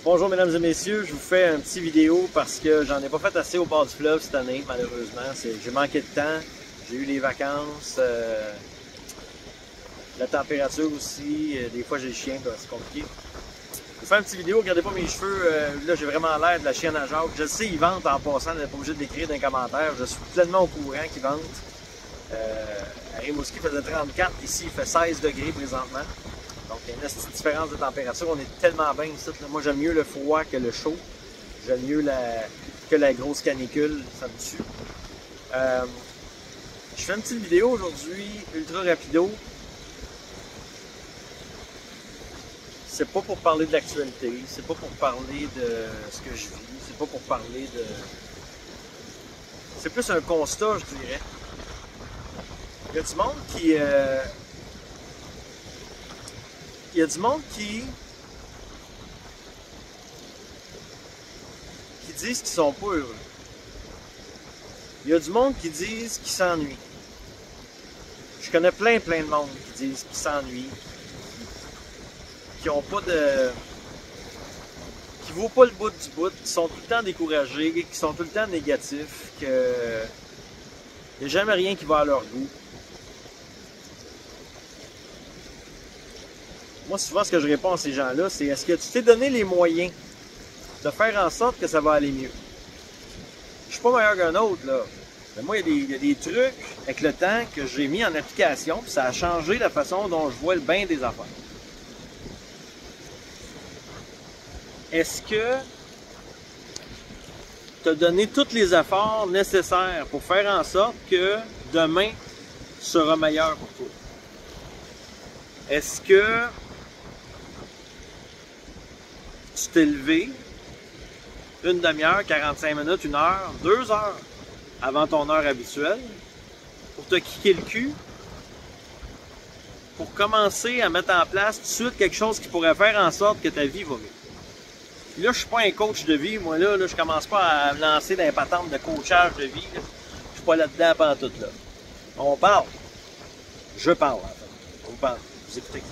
Bonjour mesdames et messieurs, je vous fais un petit vidéo parce que j'en ai pas fait assez au bord du fleuve cette année, malheureusement. J'ai manqué de temps, j'ai eu les vacances, la température aussi, des fois j'ai le chien, c'est compliqué. Je vous fais une petite vidéo, regardez pas mes cheveux, là j'ai vraiment l'air de la chienne à Jacques. Je sais, ils vendent en passant, vous n'êtes pas obligé de l'écrire dans les commentaires, je suis pleinement au courant qu'ils vendent. À Rimouski, il faisait 34, ici il fait 16 degrés présentement. Donc il y a une petite différence de température, on est tellement bien ici. Moi j'aime mieux le froid que le chaud. J'aime mieux que la grosse canicule, ça me tue. Je fais une petite vidéo aujourd'hui, ultra rapido. C'est pas pour parler de l'actualité, c'est pas pour parler de ce que je vis, c'est pas pour parler de... C'est plus un constat, je dirais. Il y a du monde qui... Il y a du monde qui disent qu'ils sont pas heureux. Il y a du monde qui disent qu'ils s'ennuient. Je connais plein de monde qui disent qu'ils s'ennuient, qui ont pas de... qui vaut pas le bout du bout, qui sont tout le temps découragés, qui sont tout le temps négatifs, que il n'y a jamais rien qui va à leur goût. Moi, souvent, ce que je réponds à ces gens-là, c'est: est-ce que tu t'es donné les moyens de faire en sorte que ça va aller mieux? Je suis pas meilleur qu'un autre, là. Mais moi, il y a des trucs avec le temps que j'ai mis en application, puis ça a changé la façon dont je vois le bain des affaires. Est-ce que tu as donné tous les efforts nécessaires pour faire en sorte que demain sera meilleur pour toi? Est-ce que tu t'es levé une demi-heure, 45 minutes, 1 heure, 2 heures avant ton heure habituelle pour te kicker le cul, pour commencer à mettre en place tout de suite quelque chose qui pourrait faire en sorte que ta vie va mieux? Puis là, je suis pas un coach de vie, moi là je commence pas à me lancer dans les patentes de coachage de vie, là. Je suis pas là-dedans pantoute là. On parle. Je parle, en fait. On parle. Vous écoutez.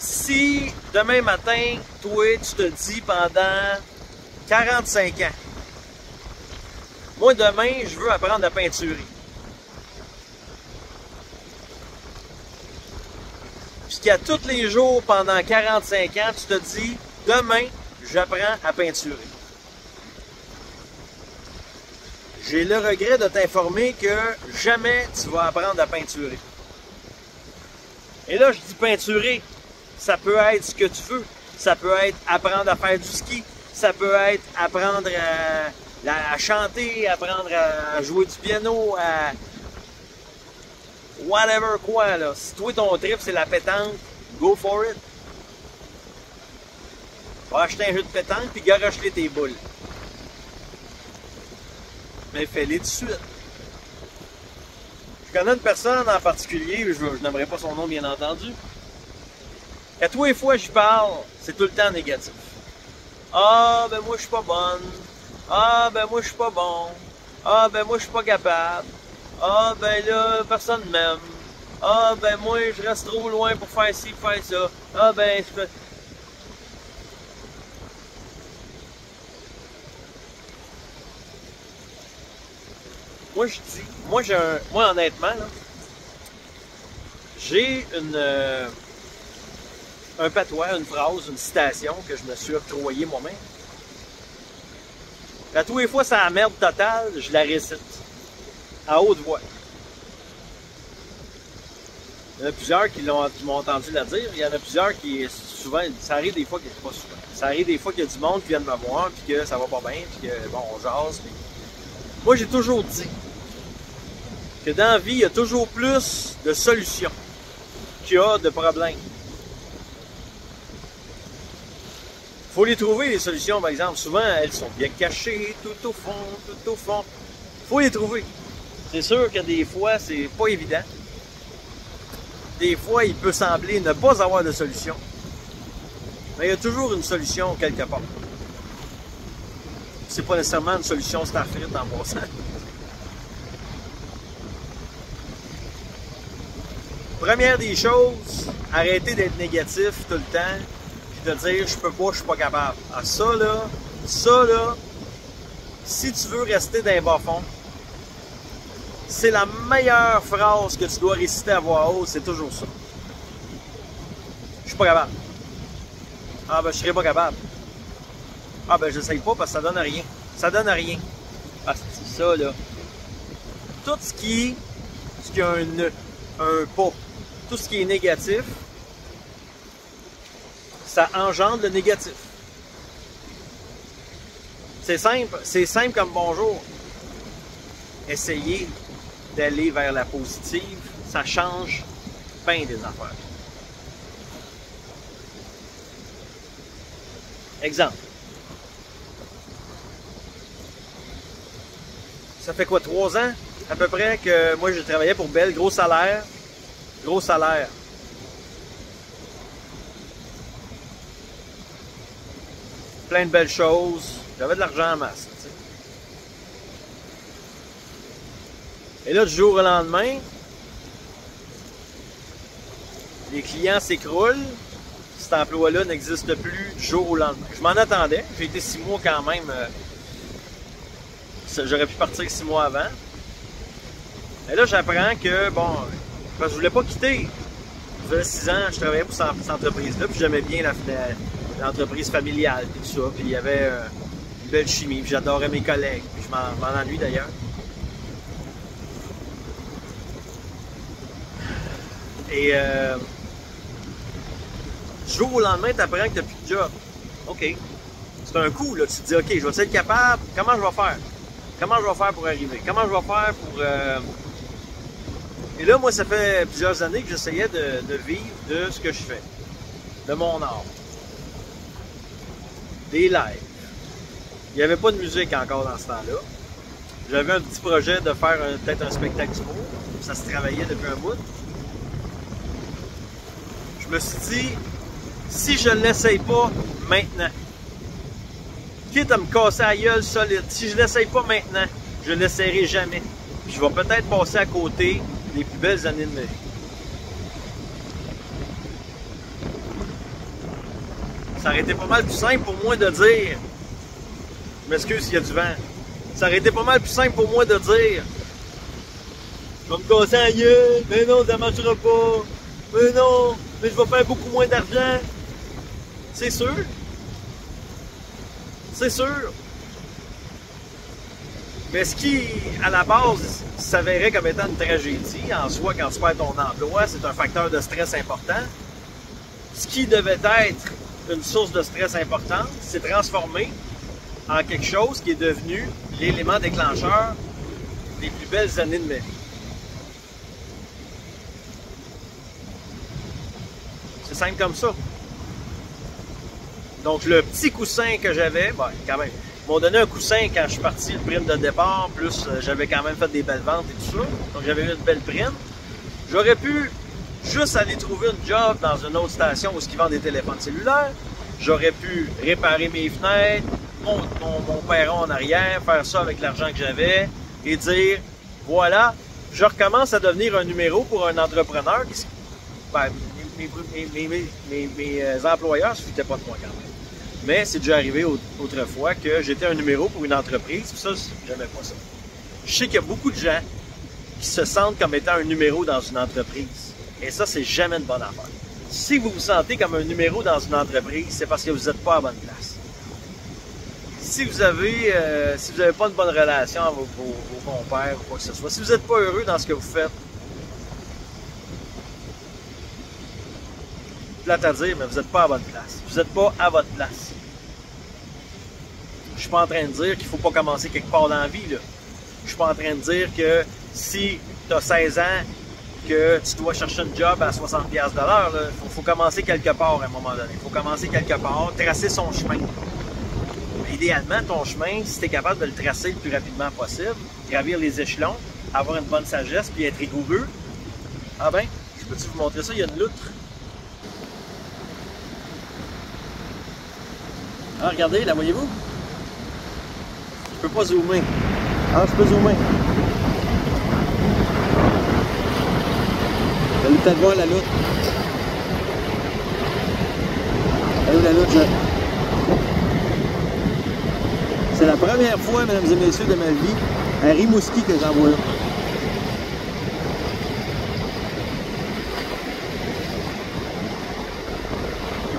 Si demain matin, toi, tu te dis pendant 45 ans, moi demain, je veux apprendre à peinturer. Puis qu'à tous les jours, pendant 45 ans, tu te dis, demain, j'apprends à peinturer. J'ai le regret de t'informer que jamais tu vas apprendre à peinturer. Et là, je dis peinturer. Ça peut être ce que tu veux. Ça peut être apprendre à faire du ski. Ça peut être apprendre à chanter, apprendre à jouer du piano, à whatever quoi, là. Si toi, ton trip, c'est la pétanque, go for it. Va acheter un jeu de pétanque puis garoche-les tes boules. Mais fais-les tout de suite. Je connais une personne en particulier, je n'aimerais pas son nom bien entendu. À tous les fois que je parle, c'est tout le temps négatif. Ah, ben moi je suis pas bonne. Ah, ben moi je suis pas bon. Ah, ben moi je suis pas capable. Ah, ben là, personne m'aime. Ah, ben moi je reste trop loin pour faire ci, pour faire ça. Ah, ben je fais... Moi je dis, moi honnêtement, là, j'ai un patois, une phrase, une citation que je me suis octroyée moi-même. À tous les fois, c'est la merde totale, je la récite. À haute voix. Il y en a plusieurs qui m'ont entendu la dire. Il y en a plusieurs qui, souvent, ça arrive des fois, pas souvent. Ça arrive des fois qu'il y a du monde qui vient me voir, puis que ça va pas bien, puis que, bon, on jase. Puis... Moi, j'ai toujours dit que dans la vie, il y a toujours plus de solutions qu'il y a de problèmes. Il faut les trouver, les solutions, par exemple. Souvent, elles sont bien cachées, tout au fond, tout au fond. Il faut les trouver. C'est sûr que des fois, c'est pas évident. Des fois, il peut sembler ne pas avoir de solution. Mais il y a toujours une solution quelque part. C'est pas nécessairement une solution Starfrit en passant. 1 Première des choses, arrêtez d'être négatif tout le temps, puis de dire je peux pas, je suis pas capable. Ah, ça là, si tu veux rester dans les bas-fonds, c'est la meilleure phrase que tu dois réciter à voix haute, c'est toujours ça. Je suis pas capable. Ah ben je serai pas capable. Ah ben j'essaye pas parce que ça donne rien. Ça donne rien. Ah c'est ça là. Tout ce qui a un pas, tout ce qui est négatif, ça engendre le négatif. C'est simple comme bonjour. Essayez d'aller vers la positive, ça change bien des affaires. Exemple. Ça fait quoi, 3 ans à peu près que moi je travaillais pour Bell, gros salaire. Gros salaire. Plein de belles choses. J'avais de l'argent en masse. T'sais. Et là, du jour au lendemain, les clients s'écroulent. Cet emploi-là n'existe plus du jour au lendemain. Je m'en attendais. J'ai été 6 mois quand même. J'aurais pu partir 6 mois avant. Et là, j'apprends que, bon, parce que je voulais pas quitter. Ça faisait 6 ans, je travaillais pour cette entreprise-là, puis j'aimais bien l'entreprise familiale, et tout ça. Puis il y avait une belle chimie, puis j'adorais mes collègues, puis je m'en ennuie d'ailleurs. Et du jour au lendemain, tu apprends que tu n'as plus de job. OK. C'est un coup, là. Tu te dis, OK, je vais être capable. Comment je vais faire? Comment je vais faire pour arriver? Comment je vais faire pour... Et là, moi, ça fait plusieurs années que j'essayais de vivre de ce que je fais. De mon art. Des lives. Il n'y avait pas de musique encore dans ce temps-là. J'avais un petit projet de faire peut-être un spectacle d'humour. Ça se travaillait depuis un bout. Je me suis dit, si je ne l'essaye pas maintenant, quitte à me casser la gueule solide, si je ne l'essaye pas maintenant, je ne l'essayerai jamais. Puis je vais peut-être passer à côté des plus belles années de ma vie. Ça aurait été pas mal plus simple pour moi de dire, je m'excuse s'il y a du vent, ça aurait été pas mal plus simple pour moi de dire, je vais me casser la gueule, mais non, ça ne marchera pas, mais non, mais je vais faire beaucoup moins d'argent. C'est sûr. C'est sûr. Mais ce qui, à la base, s'avérait comme étant une tragédie, en soi, quand tu perds ton emploi, c'est un facteur de stress important. Ce qui devait être une source de stress importante s'est transformé en quelque chose qui est devenu l'élément déclencheur des plus belles années de ma vie. C'est simple comme ça. Donc, le petit coussin que j'avais, ben, quand même, ils m'ont donné un coussin quand je suis parti, le prime de départ, plus j'avais quand même fait des belles ventes et tout ça. Donc, j'avais eu une belle prime. J'aurais pu juste aller trouver une job dans une autre station où ils vendent des téléphones cellulaires. J'aurais pu réparer mes fenêtres, mon perron en arrière, faire ça avec l'argent que j'avais et dire, voilà, je recommence à devenir un numéro pour un entrepreneur qui... Ben, mes employeurs ne se foutaient pas de moi quand même. Mais c'est déjà arrivé autrefois que j'étais un numéro pour une entreprise, puis ça, j'aimais pas ça. Je sais qu'il y a beaucoup de gens qui se sentent comme étant un numéro dans une entreprise. Et ça, c'est jamais une bonne affaire. Si vous vous sentez comme un numéro dans une entreprise, c'est parce que vous n'êtes pas à la bonne place. Si vous avez pas une bonne relation avec vos compères ou quoi que ce soit, si vous n'êtes pas heureux dans ce que vous faites, plate à dire, mais vous n'êtes pas à bonne place. Vous n'êtes pas à votre place. Je ne suis pas en train de dire qu'il ne faut pas commencer quelque part dans la vie, là. Je ne suis pas en train de dire que si tu as 16 ans, que tu dois chercher un job à 60$ de l'heure, il faut commencer quelque part à un moment donné. Il faut commencer quelque part, tracer son chemin. Idéalement, ton chemin, si tu es capable de le tracer le plus rapidement possible, gravir les échelons, avoir une bonne sagesse, puis être rigoureux, ah ben, je peux-tu vous montrer ça? Il y a une loutre. Ah, regardez, la voyez-vous? Je peux pas zoomer. Ah, je peux zoomer. Vous allez peut-être voir la loutre. Elle est où la loutre? C'est la première fois, mesdames et messieurs, de ma vie, à Rimouski que j'en vois une.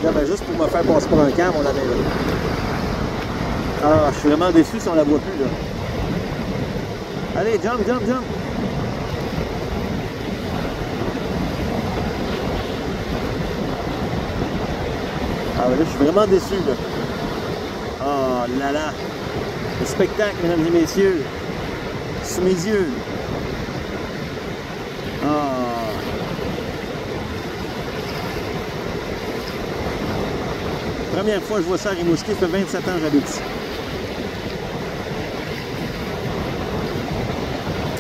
Là, ben, juste pour me faire passer pour un camp, on l'avait là. Ah, je suis vraiment déçu si on la voit plus, là. Allez, jump, jump, jump! Ah, là, je suis vraiment déçu, là. Oh là là! Le spectacle, mesdames et messieurs, sous mes yeux. Ah! Première fois que je vois ça à Rimouski, ça fait 27 ans que j'habite ici.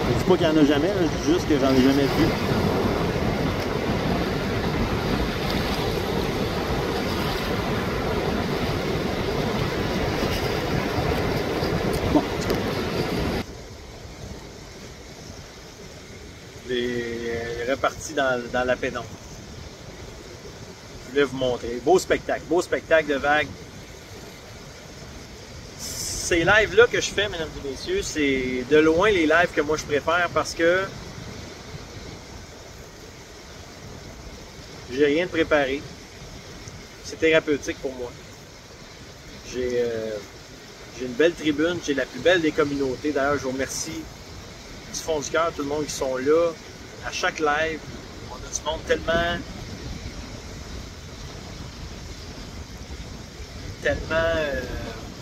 Je dis pas qu'il n'y en a jamais, là, je dis juste que j'en ai jamais vu. Bon, les repartis dans la pénombre. Je voulais vous montrer. Beau spectacle de vagues. Ces lives-là que je fais, mesdames et messieurs, c'est de loin les lives que moi je préfère parce que j'ai rien de préparé. C'est thérapeutique pour moi. J'ai une belle tribune, j'ai la plus belle des communautés. D'ailleurs, je vous remercie du fond du cœur, tout le monde qui sont là. À chaque live, on a du monde tellement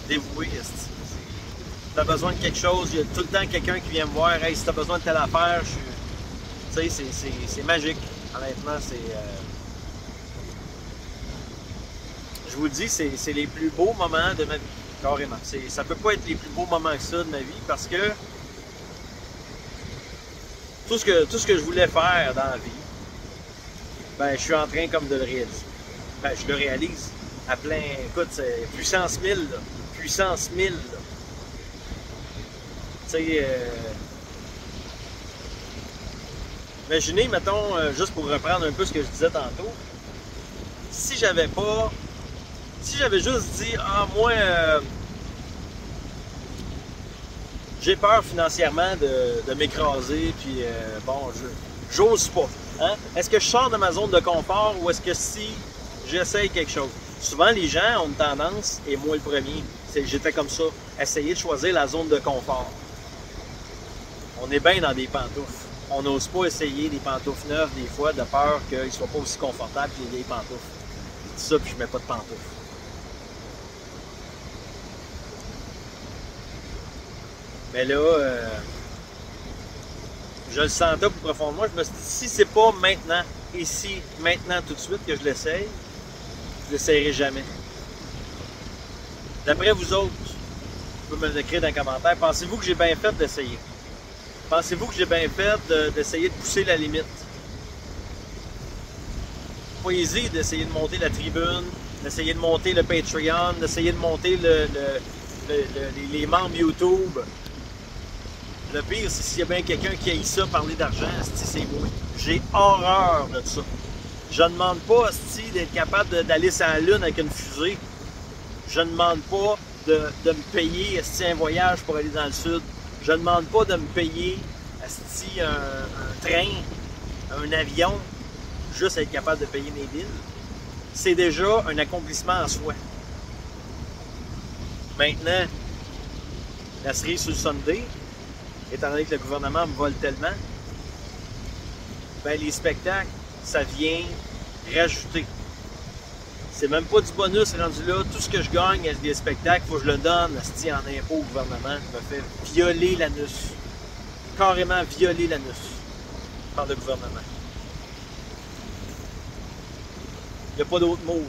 dévoué. Si tu as besoin de quelque chose, il y a tout le temps quelqu'un qui vient me voir. Hey, si tu as besoin de telle affaire, tu sais, c'est magique. Honnêtement, je vous le dis, c'est les plus beaux moments de ma vie. Carrément. Ça peut pas être les plus beaux moments que ça de ma vie parce que tout ce que je voulais faire dans la vie, ben, je suis en train comme de le réaliser. Ben, je le réalise à plein. Écoute, c'est puissance 1000, là. Puissance 1000, là. Tu sais, imaginez, mettons, juste pour reprendre un peu ce que je disais tantôt, si j'avais juste dit, ah, moi, j'ai peur financièrement de m'écraser, puis bon, j'ose pas. Hein? Est-ce que je sors de ma zone de confort ou est-ce que si j'essaye quelque chose? Souvent, les gens ont une tendance, et moi le premier, j'étais comme ça, essayer de choisir la zone de confort. On est bien dans des pantoufles. On n'ose pas essayer des pantoufles neuves des fois de peur qu'ils ne soient pas aussi confortables que les vieilles pantoufles. Je dis ça, puis je mets pas de pantoufles. Mais là, je le sentais plus profond de moi. Je me suis dit, si c'est pas maintenant, ici, maintenant, tout de suite que je l'essaye, je l'essayerai jamais. D'après vous autres, vous pouvez me l'écrire dans les commentaires, pensez-vous que j'ai bien fait d'essayer? Pensez-vous que j'ai bien fait d'essayer de pousser la limite? Pas easy d'essayer de monter la tribune, d'essayer de monter le Patreon, d'essayer de monter les membres YouTube. Le pire, c'est s'il y a bien quelqu'un qui haït ça, parler d'argent, c'est moi. J'ai horreur de ça. Je ne demande pas d'être capable d'aller sur la Lune avec une fusée. Je ne demande pas de me payer un voyage pour aller dans le sud. Je ne demande pas de me payer un train, un avion, juste être capable de payer mes billes. C'est déjà un accomplissement en soi. Maintenant, la cerise sur le Sunday, étant donné que le gouvernement me vole tellement, ben les spectacles, ça vient rajouter. C'est même pas du bonus rendu là. Tout ce que je gagne avec des spectacles, il faut que je le donne en impôt au gouvernement. Je me fais violer l'anus. Carrément violer l'anus par le gouvernement. Il n'y a pas d'autre mot. Là.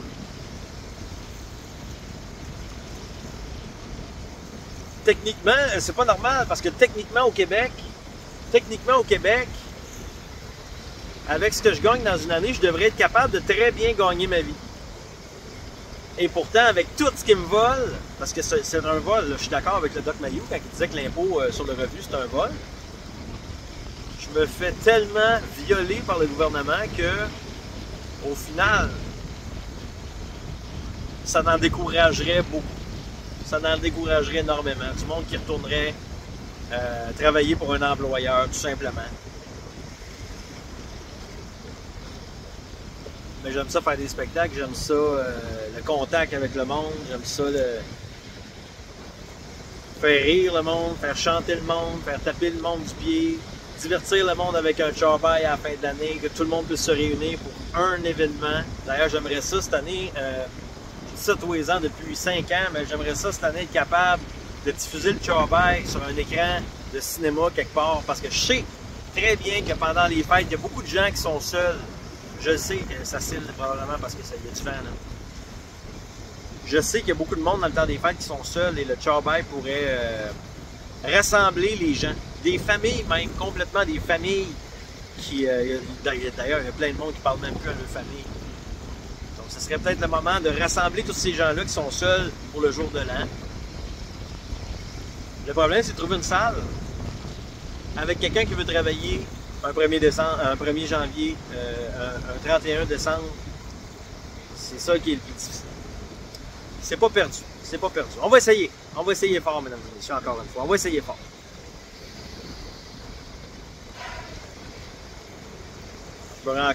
Techniquement, c'est pas normal parce que techniquement au Québec, avec ce que je gagne dans une année, je devrais être capable de très bien gagner ma vie. Et pourtant, avec tout ce qui me vole, parce que c'est un vol, là, je suis d'accord avec le Doc Mayou quand il disait que l'impôt sur le revenu c'est un vol. Je je me fais tellement violer par le gouvernement que, au final, ça en découragerait beaucoup. Ça en découragerait énormément. Du monde qui retournerait travailler pour un employeur, tout simplement. Mais j'aime ça faire des spectacles, j'aime ça le contact avec le monde, j'aime ça faire rire le monde, faire chanter le monde, faire taper le monde du pied, divertir le monde avec un char-bike à la fin de l'année, que tout le monde puisse se réunir pour un événement. D'ailleurs, j'aimerais ça cette année, je dis ça tous les ans depuis 5 ans, mais j'aimerais ça cette année être capable de diffuser le char-bike sur un écran de cinéma quelque part, parce que je sais très bien que pendant les fêtes, il y a beaucoup de gens qui sont seuls. Je sais que ça cille probablement parce que ça y a du vent là. Je sais qu'il y a beaucoup de monde dans le temps des fêtes qui sont seuls et le char-bike pourrait rassembler les gens. Des familles même, complètement des familles qui... D'ailleurs, il y a plein de monde qui ne parle même plus à leur famille. Donc, ce serait peut-être le moment de rassembler tous ces gens-là qui sont seuls pour le jour de l'an. Le problème, c'est de trouver une salle avec quelqu'un qui veut travailler un 1er janvier, un 31 décembre. C'est ça qui est le plus difficile. C'est pas perdu. C'est pas perdu. On va essayer. On va essayer fort, mesdames et messieurs, encore une fois. On va essayer fort. Je me rends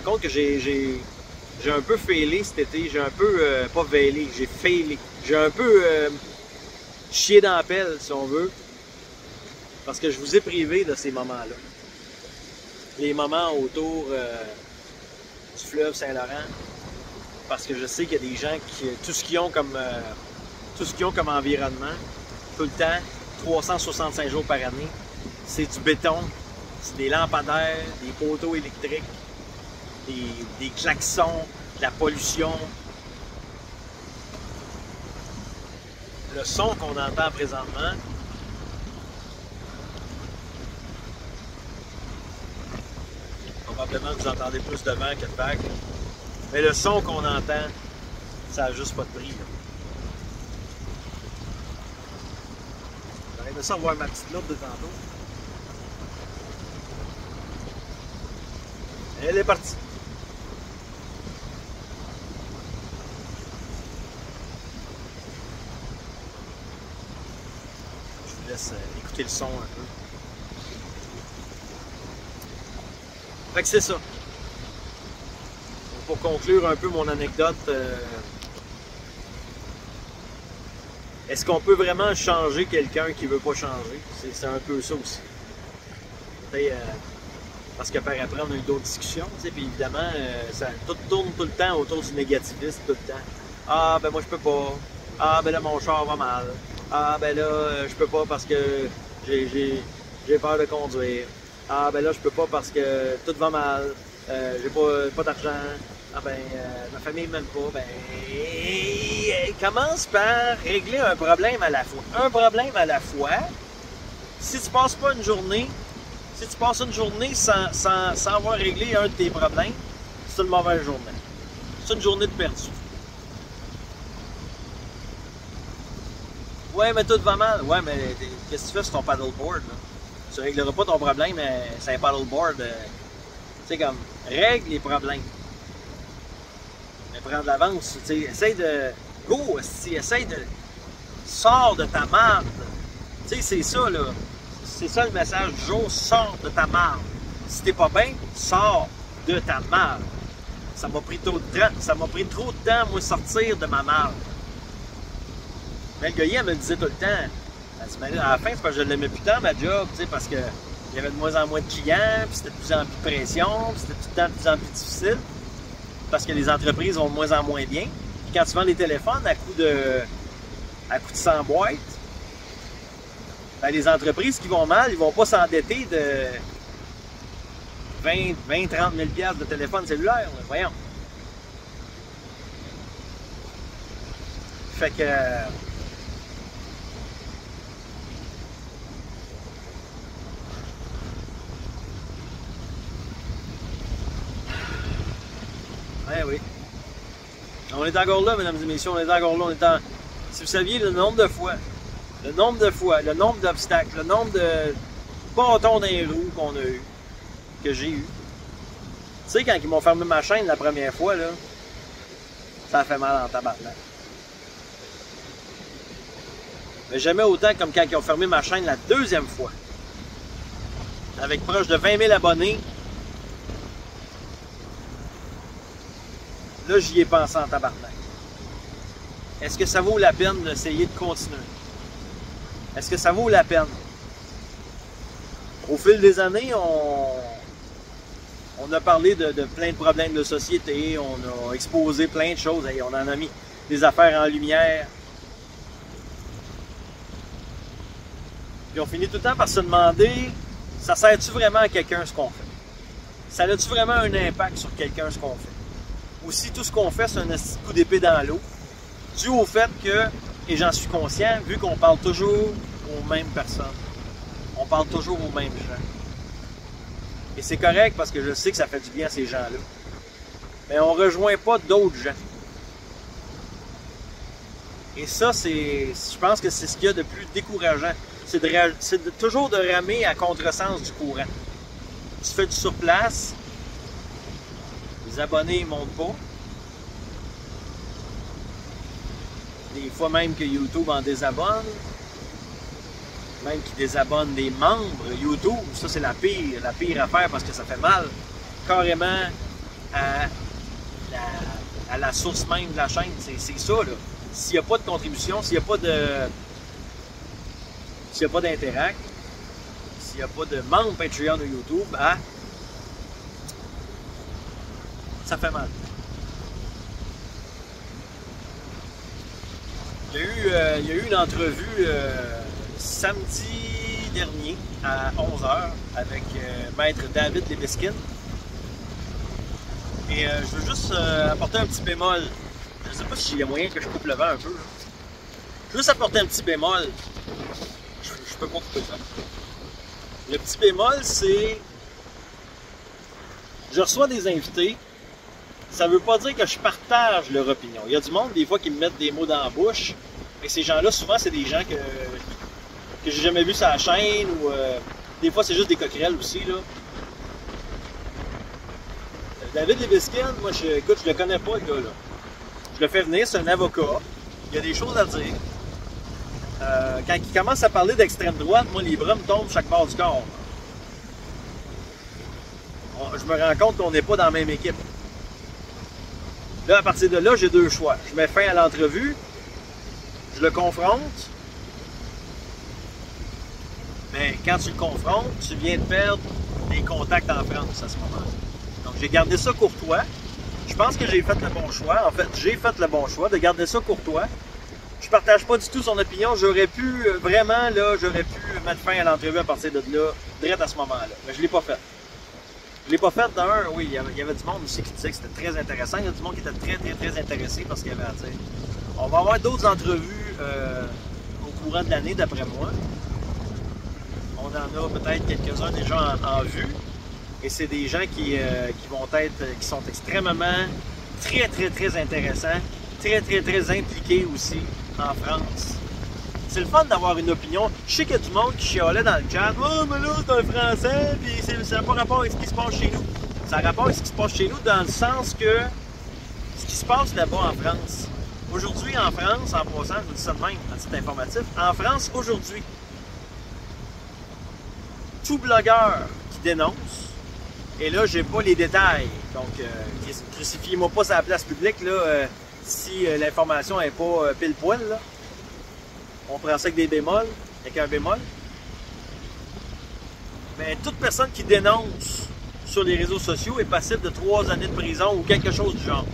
compte que j'ai un peu failé cet été. J'ai un peu, pas failé, j'ai failé. J'ai un peu chié dans la pelle, si on veut. Parce que je vous ai privé de ces moments-là. Les moments autour du fleuve Saint-Laurent. Parce que je sais qu'il y a des gens qui, tout ce qu'ils ont comme environnement, tout le temps, 365 jours par année, c'est du béton, c'est des lampadaires, des poteaux électriques, des klaxons, de la pollution. Le son qu'on entend présentement, probablement vous entendez plus de vent que de vagues. Mais le son qu'on entend, ça n'a juste pas de prix. J'aurais aimé ça voir ma petite loupe de tantôt. Elle est partie. Je vous laisse écouter le son un peu. Fait que c'est ça. Pour conclure un peu mon anecdote, est-ce qu'on peut vraiment changer quelqu'un qui ne veut pas changer? C'est un peu ça aussi. Parce que par après, on a eu d'autres discussions, puis évidemment, tout tourne tout le temps autour du négativisme, tout le temps. Ah, ben moi je peux pas. Ah, ben là mon char va mal. Ah, ben là, je peux pas parce que j'ai peur de conduire. Ah, ben là, je peux pas parce que tout va mal. J'ai pas d'argent. Ah ben, ma famille m'aime pas. Ben, commence par régler un problème à la fois. Un problème à la fois. Si tu passes pas une journée, sans avoir réglé un de tes problèmes, c'est une mauvaise journée. C'est une journée de perdu. Ouais, mais tout va mal. Ouais, mais qu'est-ce que tu fais sur ton paddleboard, là? Tu régleras pas ton problème, c'est un paddleboard. Tu sais, comme, règle les problèmes. Mais prends de l'avance, tu sais, essaye de... Go, essaye de... Sors de ta marde. Tu sais, c'est ça, là. C'est ça le message du jour, sors de ta marde. Si t'es pas bien, sors de ta marde. Ça m'a pris trop de temps, moi, sortir de ma marde. Mais le gars, elle me le disait tout le temps. Elle dit, à la fin, c'est parce que je l'aimais plus tant, ma job, tu sais, parce qu'il y avait de moins en moins de clients, puis c'était de plus en plus de pression, puis c'était tout le temps de plus en plus difficile. Parce que les entreprises vont de moins en moins bien. Puis quand tu vends des téléphones à coût de 100 boîtes, ben les entreprises qui vont mal, ils vont pas s'endetter de 20-30 000 $ de téléphone cellulaire. Là. Voyons. Fait que... Ouais, oui. On est encore là, mesdames et messieurs, on est encore là. Si vous saviez le nombre de fois, le nombre d'obstacles, le nombre bâton dans les roues qu'on a eu, que j'ai eu. Tu sais, quand ils m'ont fermé ma chaîne la première fois, là, ça a fait mal en tabarnak. Mais jamais autant comme quand ils ont fermé ma chaîne la deuxième fois. Avec proche de 20 000 abonnés. Là, j'y ai pensé en tabarnak. Est-ce que ça vaut la peine d'essayer de continuer? Est-ce que ça vaut la peine? Au fil des années, on a parlé de plein de problèmes de société, on a exposé plein de choses, et on en a mis des affaires en lumière. Puis on finit tout le temps par se demander, ça sert-tu vraiment à quelqu'un ce qu'on fait? Ça a-tu vraiment un impact sur quelqu'un ce qu'on fait? Ou si tout ce qu'on fait, c'est un coup d'épée dans l'eau, dû au fait que, et j'en suis conscient, vu qu'on parle toujours aux mêmes personnes, on parle toujours aux mêmes gens. Et c'est correct parce que je sais que ça fait du bien à ces gens-là. Mais on ne rejoint pas d'autres gens. Et ça, je pense que c'est ce qu'il y a de plus décourageant. C'est toujours de ramer à contresens du courant. Tu fais du surplace, les abonnés ne montent pas. Des fois même que YouTube en désabonne. Même qui désabonne des membres YouTube. Ça, c'est la pire affaire parce que ça fait mal carrément à la source même de la chaîne. C'est ça, là. S'il n'y a pas de contribution, s'il n'y a pas d'interact, s'il n'y a pas de membres Patreon de YouTube, ben, ça fait mal. Il y a eu une entrevue samedi dernier à 11h avec Maître David Lebeskin. Et je veux juste apporter un petit bémol. Je ne sais pas s'il y a moyen que je coupe le vent un peu. Là. Je veux juste apporter un petit bémol. Je peux pas couper ça. Le petit bémol, c'est... Je reçois des invités. Ça ne veut pas dire que je partage leur opinion. Il y a du monde, des fois, qui me mettent des mots dans la bouche. Et ces gens-là, souvent, c'est des gens que j'ai jamais vus sur la chaîne. Ou des fois, c'est juste des coquerelles aussi, là. David Lebeskin, moi, écoute, je le connais pas, le gars-là. Je le fais venir, c'est un avocat. Il y a des choses à dire. Quand il commence à parler d'extrême droite, moi, les bras me tombent chaque bord du corps. Je me rends compte qu'on n'est pas dans la même équipe. Là, à partir de là, j'ai deux choix. Je mets fin à l'entrevue, je le confronte, mais quand tu le confrontes, tu viens de perdre des contacts en France à ce moment-là. Donc, j'ai gardé ça courtois. Je pense que j'ai fait le bon choix. En fait, j'ai fait le bon choix de garder ça courtois. Je partage pas du tout son opinion. J'aurais pu, vraiment, là, j'aurais pu mettre fin à l'entrevue à partir de là, direct à ce moment-là. Mais je l'ai pas fait. Je l'ai pas fait d'un, oui, il y avait du monde aussi qui disait que c'était très intéressant. Il y a du monde qui était très intéressé parce qu'il y avait à dire. On va avoir d'autres entrevues au courant de l'année, d'après moi. On en a peut-être quelques-uns déjà en vue. Et c'est des gens qui sont extrêmement, très intéressants, très impliqués aussi en France. C'est le fun d'avoir une opinion. Je sais qu'il y a du monde qui chialait dans le chat. Oh, mais là, c'est un Français, puis ça n'a pas rapport avec ce qui se passe chez nous. Ça a rapport avec ce qui se passe chez nous dans le sens que ce qui se passe là-bas en France. Aujourd'hui, en France, en passant, je vous dis ça de même, à titre informatif, en France, aujourd'hui, tout blogueur qui dénonce, et là, j'ai pas les détails, donc crucifiez-moi pas sur la place publique, là, si l'information n'est pas pile poil, là. On prend ça avec des bémols, avec un bémol. Mais toute personne qui dénonce sur les réseaux sociaux est passible de 3 années de prison ou quelque chose du genre.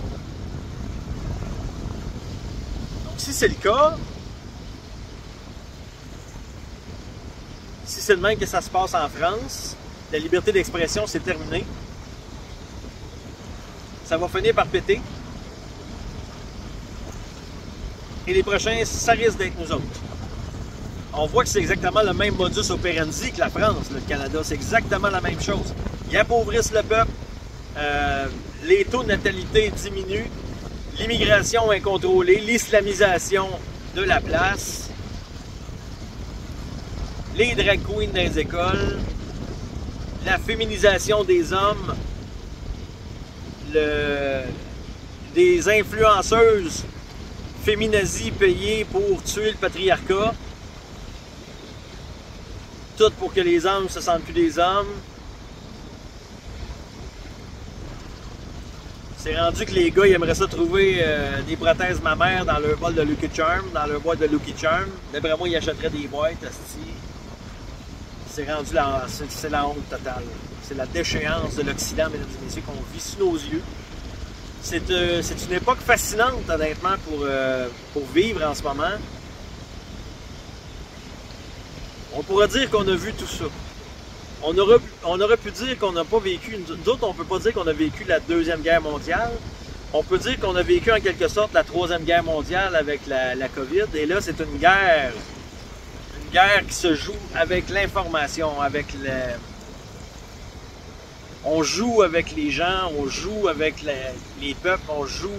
Donc si c'est le cas, si c'est le même que ça se passe en France, la liberté d'expression c'est terminé. Ça va finir par péter. Et les prochains, ça risque d'être nous autres. On voit que c'est exactement le même modus operandi que la France, le Canada. C'est exactement la même chose. Ils appauvrissent le peuple, les taux de natalité diminuent, l'immigration incontrôlée, l'islamisation de la place, les drag queens dans les écoles, la féminisation des hommes, des influenceuses féminazies payées pour tuer le patriarcat. Tout pour que les hommes se sentent plus des hommes. C'est rendu que les gars ils aimeraient ça trouver des prothèses mammaires dans leur bol de Lucky Charm, dans leur boîte de Lucky Charm. D'après moi, ils achèteraient des boîtes, asti. C'est rendu c'est la honte totale. C'est la déchéance de l'Occident, mesdames et messieurs, qu'on vit sous nos yeux. C'est une époque fascinante, honnêtement, pour vivre en ce moment. On pourrait dire qu'on a vu tout ça. On aurait pu dire qu'on n'a pas vécu, d'autres on ne peut pas dire qu'on a vécu la Deuxième Guerre mondiale. On peut dire qu'on a vécu en quelque sorte la Troisième Guerre mondiale avec la COVID. Et là, c'est une guerre qui se joue avec l'information, avec on joue avec les gens, on joue avec les peuples, on joue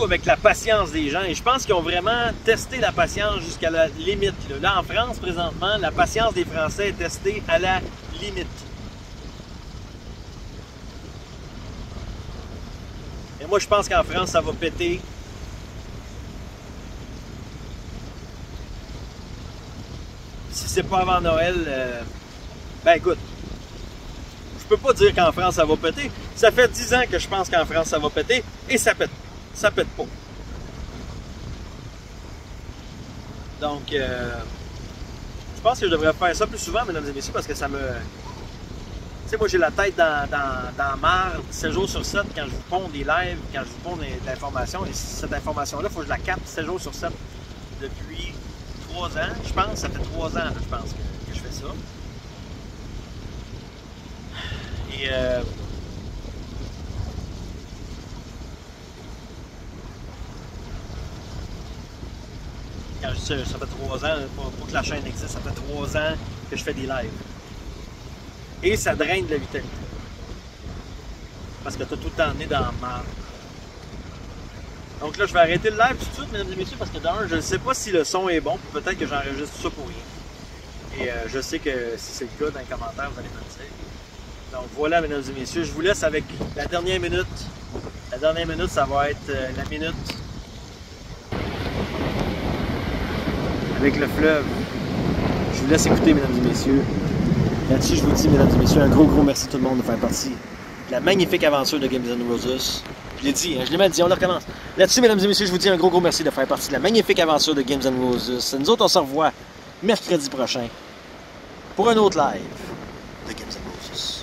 avec la patience des gens. Et je pense qu'ils ont vraiment testé la patience jusqu'à la limite. Là, en France, présentement, la patience des Français est testée à la limite. Et moi, je pense qu'en France, ça va péter. Si c'est pas avant Noël, ben écoute, je peux pas dire qu'en France, ça va péter. Ça fait 10 ans que je pense qu'en France, ça va péter, et ça pète. Ça pète pas. Donc, je pense que je devrais faire ça plus souvent, mesdames et messieurs, parce que ça me... Tu sais, moi, j'ai la tête dans marre 7 jours sur 7 quand je vous ponds des lives, quand je vous ponds de l'information. Et cette information-là, il faut que je la capte 7 jours sur 7 depuis 3 ans. Je pense, ça fait 3 ans, je pense, que je fais ça. Et... quand je dis ça fait 3 ans, pas que la chaîne existe, ça fait 3 ans que je fais des lives. Et ça draine de la vitalité. Parce que tu as tout le temps amené dans la merde. Donc là, je vais arrêter le live tout de suite, mesdames et messieurs, parce que d'un, je ne sais pas si le son est bon, peut-être que j'enregistre tout ça pour rien. Et je sais que si c'est le cas, dans les commentaires, vous allez me le dire. Donc voilà, mesdames et messieurs, je vous laisse avec la dernière minute. La dernière minute, ça va être la minute avec le fleuve. Je vous laisse écouter, mesdames et messieurs. Là-dessus, je vous dis, mesdames et messieurs, un gros merci à tout le monde de faire partie de la magnifique aventure de Games & Roses. Je l'ai dit, je l'ai mal dit, on le recommence. Là-dessus, mesdames et messieurs, je vous dis un gros merci de faire partie de la magnifique aventure de Games & Roses. Nous autres, on se revoit mercredi prochain pour un autre live de Games & Roses.